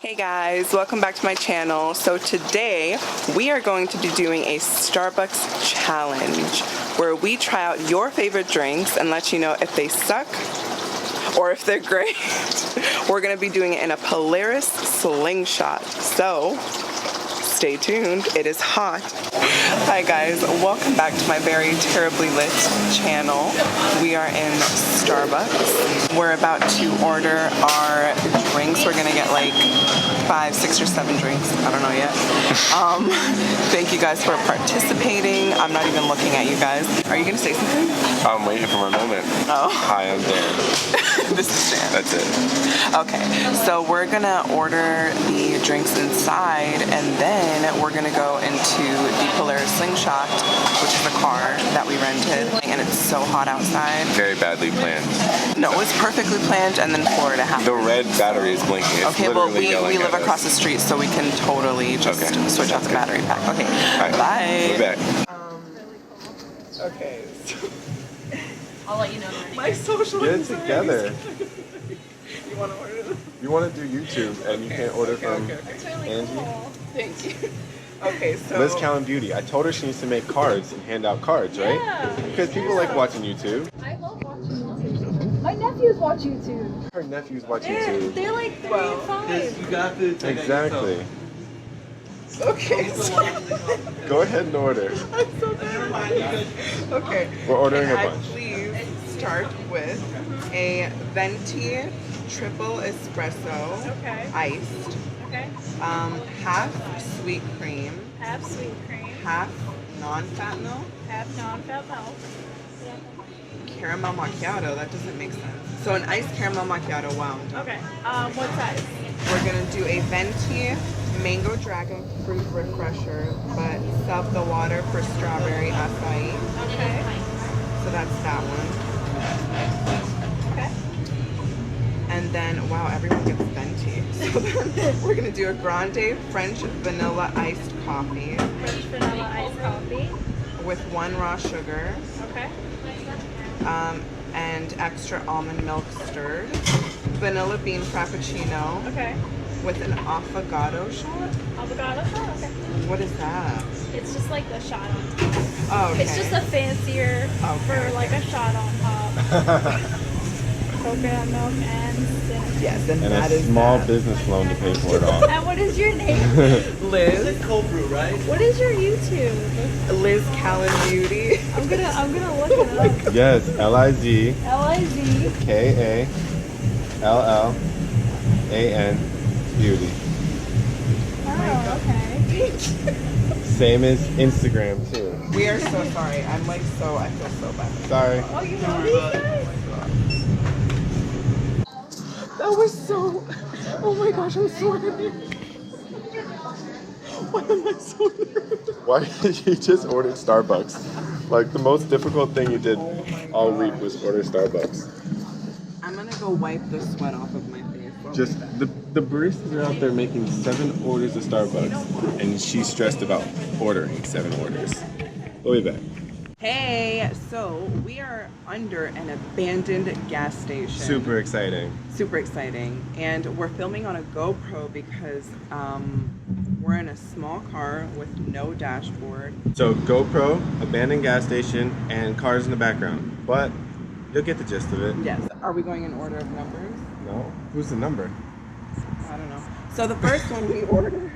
Hey guys, welcome back to my channel. So today we are going to be doing a Starbucks challenge where we try out your favorite drinks and let you know if they suck or if they're great. We're going to be doing it in a Polaris slingshot. So stay tuned, it is hot. Hi guys, welcome back to my very terribly lit channel. We are in Starbucks. We're about to order our drinks. We're gonna get like 5, 6, or 7 drinks. I don't know yet. Thank you guys for participating. I'm not even looking at you guys. Are you gonna say something? I'm waiting for my moment. Oh. Hi, I'm Dan. This is Dan. That's it. Okay, so we're gonna order the drinks inside and then we're gonna go into the Polaris slingshot, which is a car that we rented, and it's so hot outside. Very badly planned. No, it was perfectly planned, and then Florida happened. The red battery is blinking. It's okay, well, we live at across the street, so we can totally just switch out the battery pack. Okay, right. Bye. We're back. Okay. I'll let you know. My social Get it together. You want to order them? You want to do YouTube and you can't order from Angie? Thank you. Okay, so LIZKALLAN Beauty. I told her she needs to make cards and hand out cards, right? Yeah. Because people like watching YouTube. I love watching YouTube. My nephews watch YouTube. Her nephews watch YouTube. They're like 3 and 5. You got to Exactly. okay. So, Go ahead and order. I'm so nervous. Okay. We're ordering Can a I bunch. please start with a venti triple espresso, Okay. iced, Okay. half sweet cream, Half sweet cream, half non-fat milk, half non-fat milk. caramel macchiato. That doesn't make sense. So an iced caramel macchiato wound. Okay. What size? We're gonna do a venti mango dragon fruit refresher, but sub the water for strawberry acai. Okay. So that's that one. Okay. And then, wow, everyone gets venti. So then we're gonna do a grande French vanilla iced coffee French vanilla iced coffee. with 1 raw sugar, Okay. and extra almond milk stirred. Vanilla bean frappuccino Okay. with an affogato shot. Avocado shot. Okay. What is that? It's just like the shot on top. Oh, okay. It's just a fancier for like a shot on top. Coconut milk and cinnamon. Yes, and And that a is small that. business loan to pay for it all. And what is your name? Liz. cold brew, right? What is your YouTube? LIZKALLAN Beauty. I'm gonna look it up. Yes, LIZKALLAN Beauty. Oh, okay. Same as Instagram too. We are so sorry. I'm like I feel so bad. Sorry. Oh, you know these guys? That was so. Oh my gosh, I'm sweating. Why am I so nervous? Why did you just order Starbucks? Like the most difficult thing you did all week was order Starbucks. I'm gonna go wipe the sweat off of my face. Just the baristas are out there making 7 orders of Starbucks, and she's stressed about ordering 7 orders. We'll be back. Hey, so we are under an abandoned gas station. Super exciting. Super exciting. And we're filming on a GoPro because we're in a small car with no dashboard. So GoPro, abandoned gas station, and cars in the background. But you'll get the gist of it. Yes. Are we going in order of numbers? No? Who's the number? I don't know. So the first one we ordered.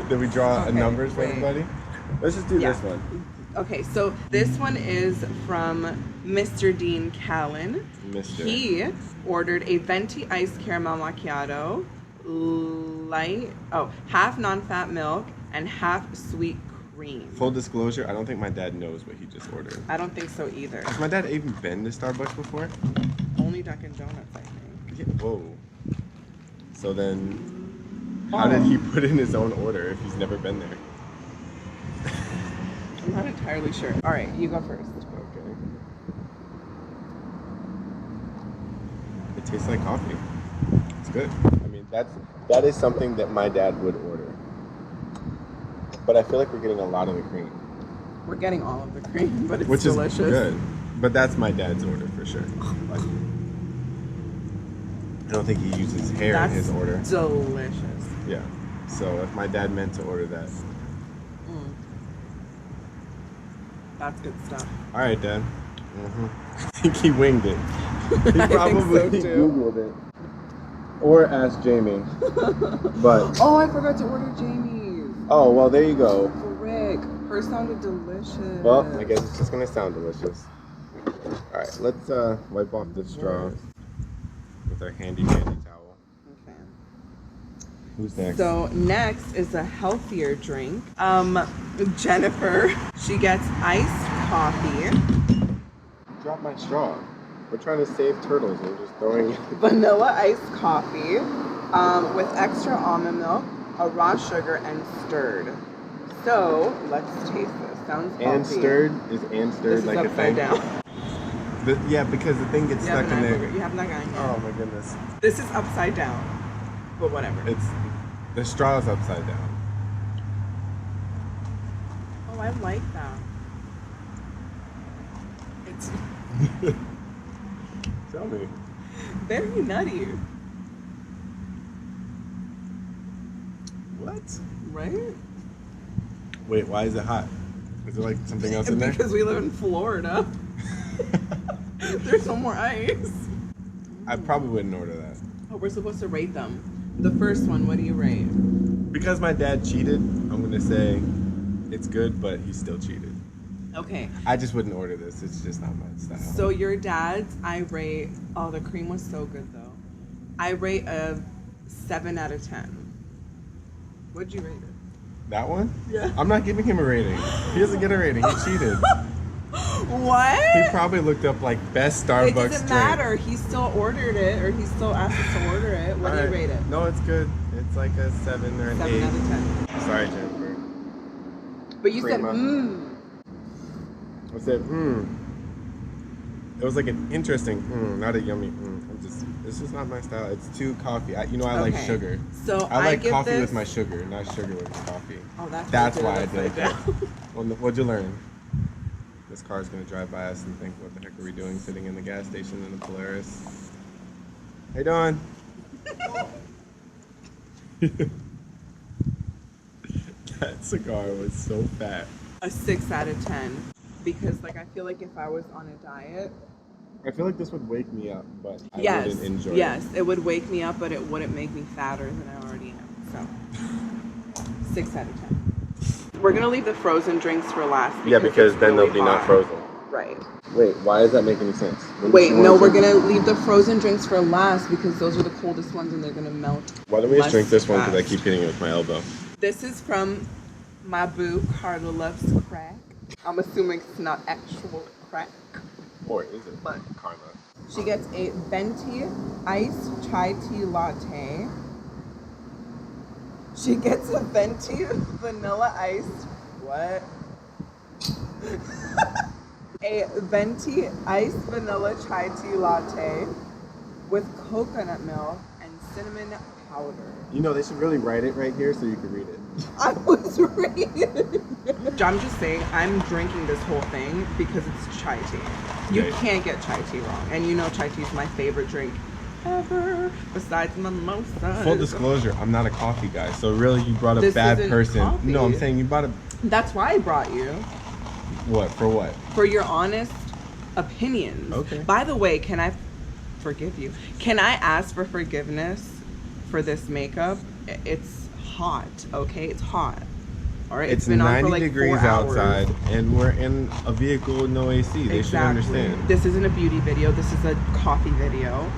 Did we draw Okay, numbers for wait. everybody? Let's just do Yeah. this one. Okay, so this one is from Mr. Dean Kallan. Mr. He ordered a venti iced caramel macchiato, half non-fat milk and half sweet cream. Full disclosure, I don't think my dad knows what he just ordered. I don't think so either. Has my dad even been to Starbucks before? Only Dunkin' Donuts, I think. Yeah. Whoa. So then, how did he put in his own order if he's never been there? I'm not entirely sure. All right, you go first. Okay. It tastes like coffee. It's good. I mean, that is something that my dad would order. But I feel like we're getting a lot of the cream. We're getting all of the cream, but it's Which delicious. is good. But that's my dad's order for sure. I don't think he uses hair in his order. Delicious. Yeah. So if my dad meant to order that. That's good stuff. All right, Dad. I think he winged it. He I probably think so, too. Googled it. Or asked Jamie. But Oh, I forgot to order Jamie's. oh well, there you go. Frick. Hers sounded delicious. Well, I guess it's just gonna sound delicious. All right, let's wipe off the straw with our handy dandy towel. Okay. Who's next? So next is a healthier drink. Jennifer, she gets iced coffee, Drop my straw. We're trying to save turtles. We're just throwing. vanilla iced coffee, with extra almond milk, a raw sugar, and stirred. So let's taste this. Sounds healthy. And stirred is This stirred is like a upside thing. down. Yeah, because the thing gets stuck in there. You have not gotten yet. Oh my goodness. This is upside down, but whatever. It's the straw is upside down. Oh, I like that. It's Tell me. very nutty, What? right? Wait, why is it hot? Is there like something else in there? Because we live in Florida. There's no more ice. I probably wouldn't order that. Oh, we're supposed to rate them. The first one, what do you rate? Because my dad cheated, I'm gonna say it's good, but he still cheated. Okay, I just wouldn't order this. It's just not my style. so your dad's, I rate, oh, the cream was so good though. I rate a 7 out of 10. What'd you rate it? That one? Yeah. I'm not giving him a rating. He doesn't get a rating. He cheated. What? He probably looked up like best Starbucks It doesn't drink. matter. He still ordered it, or he still asked us to order it. What do you Alright. rate it? No, it's good. It's like a 7 or an 7 8. out of 10. Sorry, Jennifer. But you said, Crema. I said, It was like an interesting, not a yummy, this is not my style. It's too coffee. I like Okay. sugar. So I like give coffee this... with my sugar, not sugar with my coffee. Oh, That's what why I it did looks it. like now. Well, what'd you learn? This car's gonna drive by us and think, what the heck are we doing sitting in the gas station in the Polaris? How you doing? That cigar was so fat. A 6 out of 10. Because, like, I feel like if I was on a diet... I feel like this would wake me up, but I Yes, wouldn't enjoy yes, it. it would wake me up, but it wouldn't make me fatter than I already am. So, 6 out of 10. We're gonna leave the frozen drinks for last. Because it's then really they'll be not hot. frozen. Right. Wait, why does that make any sense? When Wait, you no, want we're to- gonna leave the frozen drinks for last because those are the coldest ones and they're gonna melt. Why don't we just less drink this one because I fast. keep hitting it with my elbow? This is from my boo, Carla Loves Crack. I'm assuming it's not actual crack. Or is it? But- Karma. She gets a venti iced chai tea latte. She gets a venti vanilla iced. What? A venti iced vanilla chai tea latte with coconut milk and cinnamon powder. You know, they should really write it right here so you can read it. I was reading. I'm just saying, I'm drinking this whole thing because it's chai tea. You Okay. can't get chai tea wrong. And you know chai tea is my favorite drink ever, besides mimosas. Full disclosure, I'm not a coffee guy, so really you brought a This bad isn't person. coffee. No, I'm saying you brought a... That's why I brought you. What? For what? For your honest opinions. Okay. By the way, can I forgive you? Can I ask for forgiveness for this makeup? It's hot, okay? It's hot. All right, It's been on 90 for like degrees 4 hours. outside, and we're in a vehicle with no AC. They should understand. This isn't a beauty video. This is a coffee video.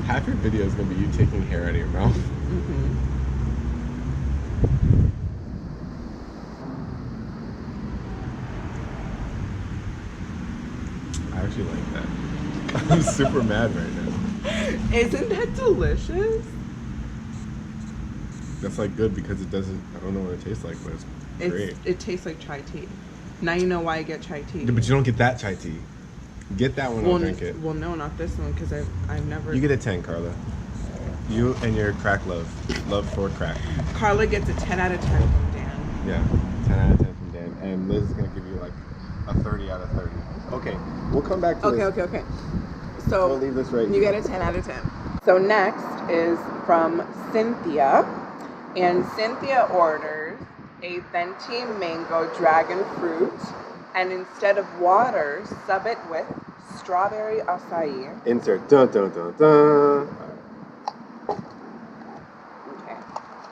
Half your video is going to be you taking hair out of your mouth. Mm-hmm. I actually like that. I'm super mad right now. Isn't that delicious? That's like good because it doesn't, I don't know what it tastes like, but it's great. It tastes like chai tea. Now you know why I get chai tea. Yeah, but you don't get that chai tea. Get that one, I'll drink it. Well, no, not this one because I've never. You get a 10, Carla. You and your crack love. Love for crack. Carla gets a 10 out of 10 from Dan. Yeah, 10 out of 10 from Dan. And Liz is going to give you like a 30 out of 30. Okay, we'll come back to this. Okay. So We'll leave this right you here. get a 10 out of 10. So next is from Cynthia. And Cynthia orders a venti mango dragon fruit. And instead of water, sub it with strawberry acai. Insert. Dun dun dun dun. Okay.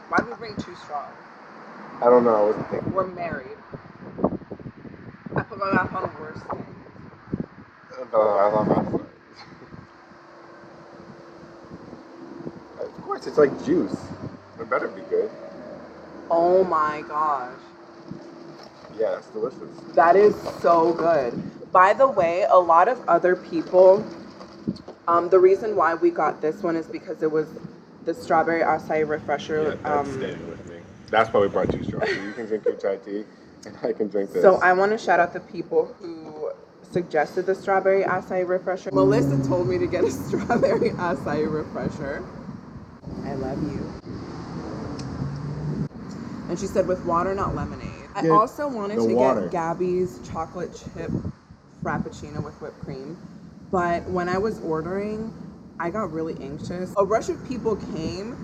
Why do we bring 2 straws? I don't know. I wasn't thinking. We're married. I forgot that's on the worst thing. I love that. Of course, it's like juice. It better be good. Oh my gosh. Yeah, that's delicious. That is so good. By the way, a lot of other people, the reason why we got this one is because it was the strawberry acai refresher. Yeah, that's staying with me. That's why we brought 2 straws. So you can drink your chai tea, and I can drink this. So I want to shout out the people who suggested the strawberry acai refresher. Melissa told me to get a strawberry acai refresher. I love you. And she said with water, not lemonade. I Get also wanted the to water. get Gabby's chocolate chip Frappuccino with whipped cream. But when I was ordering, I got really anxious. A rush of people came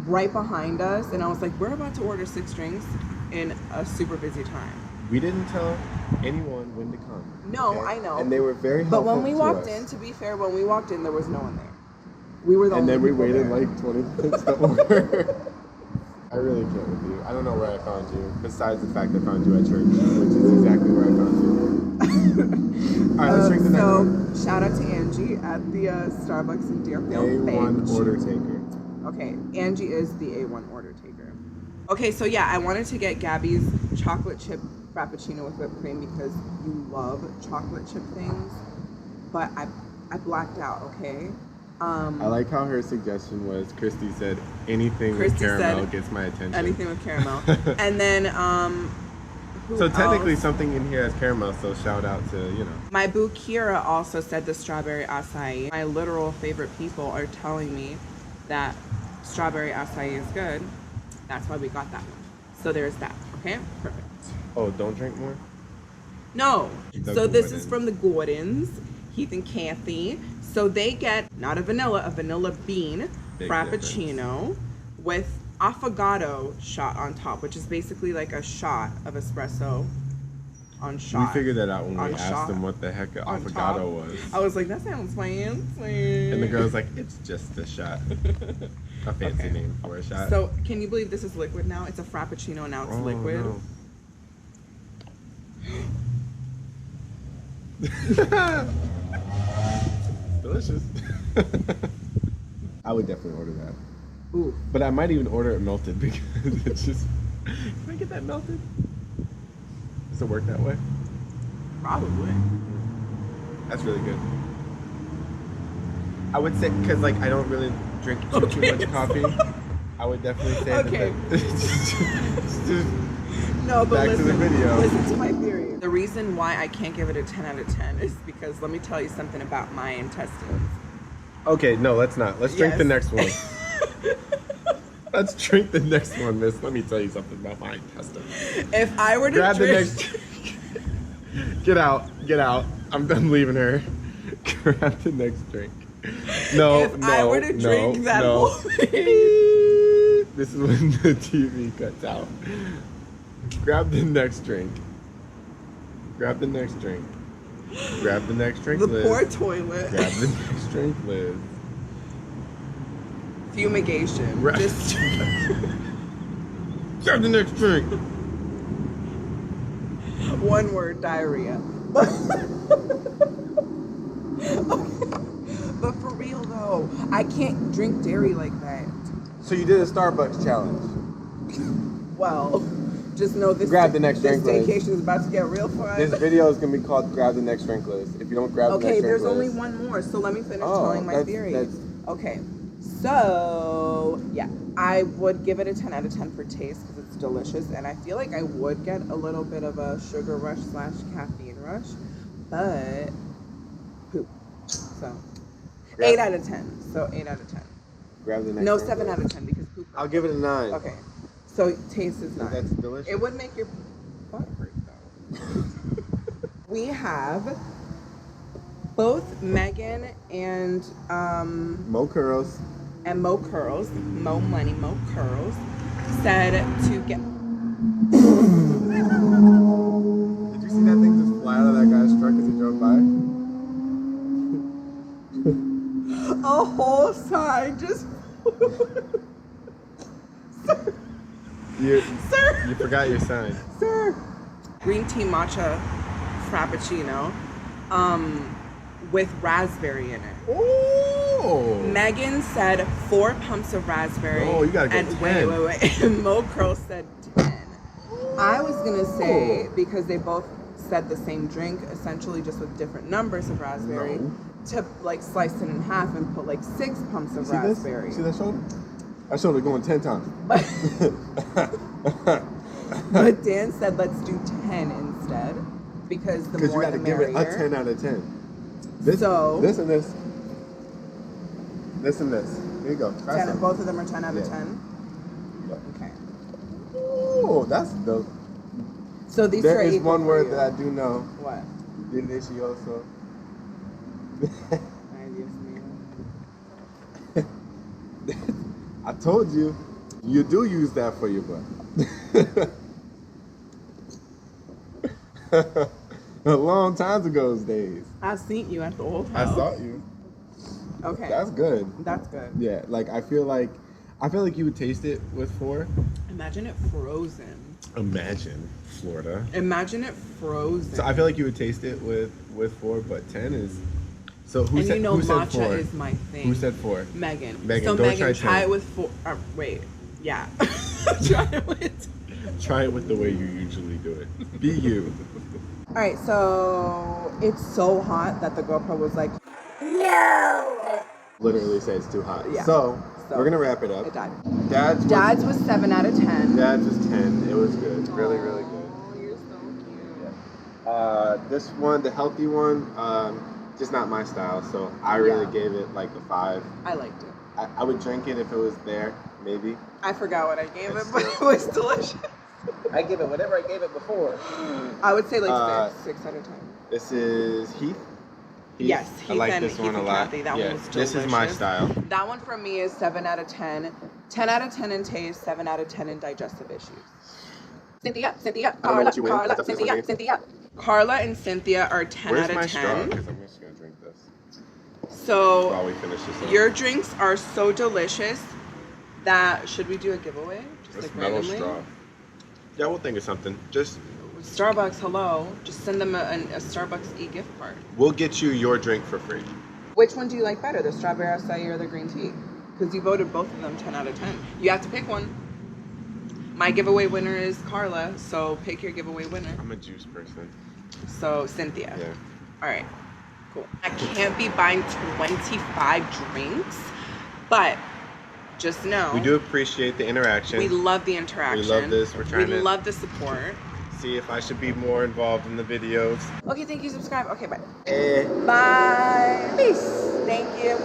right behind us, and I was like, we're about to order 6 drinks in a super busy time. We didn't tell anyone when to come. No, I know. And they were very helpful. But when we to walked us. in, to be fair, when we walked in, there was no one there. We were the And only then we people waited there. like 20 minutes to order. I really can't with you. I don't know where I found you, besides the fact I found you at church, which is exactly where I found you. Alright, let's drink the next one. So, shout out to Angie at the Starbucks in Deerfield. A1 Thanks. order taker. Okay, Angie is the A1 order taker. Okay, so yeah, I wanted to get Gabby's chocolate chip Frappuccino with whipped cream because you love chocolate chip things, but I blacked out, okay? I like how her suggestion was, Christy said, anything Christy with caramel said gets my attention. anything with caramel. And then, who So technically else? something in here has caramel, so shout out to, you know. My boo Kira also said the strawberry acai. My literal favorite people are telling me that strawberry acai is good. That's why we got that one. So there's that, okay? Perfect. Oh, don't drink more? No. The So this is Gordons. from the Gordons, Heath and Kathy. So they get not a vanilla bean Big Frappuccino with affogato shot on top, which is basically like a shot of espresso on shot. We figured that out when we On asked shot. them what the heck an On affogato top. was. I was like, that sounds fancy. And the girl's like, it's just a shot. A fancy Okay. name for a shot. So can you believe this is liquid now? It's a Frappuccino, now it's Oh, liquid. no. Delicious. I would definitely order that. Ooh. But I might even order it melted because it's just. Can I get that melted? Does it work that way? Probably. That's really good. I would say, because like I don't really drink too much coffee. I would definitely say Okay. that. No, but Back to listen, the video. listen to my theory. The reason why I can't give it a 10 out of 10 is because let me tell you something about my intestines. Okay, no, let's not. Let's drink the Yes. next one. Let's drink the next one, miss. Let me tell you something about my intestines. If I were to Grab the drink... next. Get out. Get out. I'm done leaving her. Grab the next drink. No, If no, I were to no, drink that no. whole thing. This is when the TV cuts out. Grab the next drink. Grab the next drink. Grab the next drink, The Liz. poor toilet. Grab the next drink, Liz. Fumigation. Right. Just... Grab the next drink. One word, diarrhea. But for real though, I can't drink dairy like that. So you did a Starbucks challenge. Well, just know this. Grab the next this drink, Liz. staycation is about to get real fun. This video is gonna be called "Grab the Next Drink," Liz. If you don't grab the Okay, next drink, there's only Liz- one more, so let me finish Oh, telling my theory. that's- Okay, so yeah, I would give it a 10 out of 10 for taste because it's delicious, and I feel like I would get a little bit of a sugar rush / caffeine rush, but poop. So 8 out of 10. So 8 out of 10. grab the next. No, drink, 7 Liz. out of 10 because poop. I'll give it a 9. Okay, so taste is 9. That's delicious. It would make your butt hurt though. We have both Megan and Mo Curls. Mo Curls, Mo Money, Mo Curls, said to get. Did you see that thing just fly out of that guy's truck as he drove by? A whole sign just. Sir. You forgot your sign. Sir. Green tea matcha frappuccino, with raspberry in it. Oh. Megan said 4 pumps of raspberry. Oh, you gotta get and 10. Wait. Mo Curl said 10. I was gonna say, because they both said the same drink, essentially just with different numbers of raspberry, to like slice it in half and put like 6 pumps of raspberry. See that shoulder? That shoulder going 10 times. But Dan said let's do 10 instead, because the more the merrier. Because you gotta give it a 10 out of 10. This and this. This and this. Here you go. 10, both of them are 10 out of 10? Yep. Okay. Oh, that's dope. So these There are is equal one for word you. that I do know. What? Delicioso. I told you, you do use that for your butt. A long time ago those days. I seen you at the old I house. saw you. Okay. That's good. That's good. Yeah, like I feel like you would taste it with 4. Imagine it frozen. Imagine Florida. Imagine it frozen. So I feel like you would taste it with 4, but 10 is. So who and said you know who said matcha 4? is my thing. Who said 4? Megan. Megan, So don't Megan, try 10. it with 4. Wait. Yeah. Try it with. Try it with the way you usually do it. Be you. All right. So it's so hot that the GoPro was like, Literally say it's too hot. Yeah. So we're gonna wrap it up. it died. Dad's was 7 out of 10. Dad's was 10. It was good. Really, really good. Oh, you're so cute. This one, the healthy one, just not my style. So I really gave it like a 5. I liked it. I would drink it if it was there, maybe. I forgot what I gave it, but it was delicious. I give it whatever I gave it before. I would say like 6 out of 10. This is Heath. Yes, I Heath like and this one a and lot. Kathy. That Yeah, one was delicious. this is my style. That one for me is 7 out of 10. 10 out of 10 in taste, 7 out of 10 in digestive issues. Cynthia, I don't know Carla, what you win. Carla, That's what it's Cynthia. Carla and Cynthia are 10 Where's out of my 10. straw? Because I'm just gonna drink this So while we finish this up. your drinks are so delicious that should we do a giveaway? Just This like metal randomly? straw. Yeah, we'll think of something. Just Starbucks, hello. Just send them a Starbucks e-gift card. we'll get you your drink for free. Which one do you like better, the strawberry acai or the green tea? Because you voted both of them 10 out of 10. You have to pick one. My giveaway winner is Carla, so pick your giveaway winner. I'm a juice person. So Cynthia. Yeah. All right, cool. I can't be buying 25 drinks, but just know We do appreciate the interaction. we love the interaction. We love this. We're trying we to love the support. see if I should be more involved in the videos. Okay, thank you. Subscribe. Okay, bye. Eh. Bye. Peace. Thank you.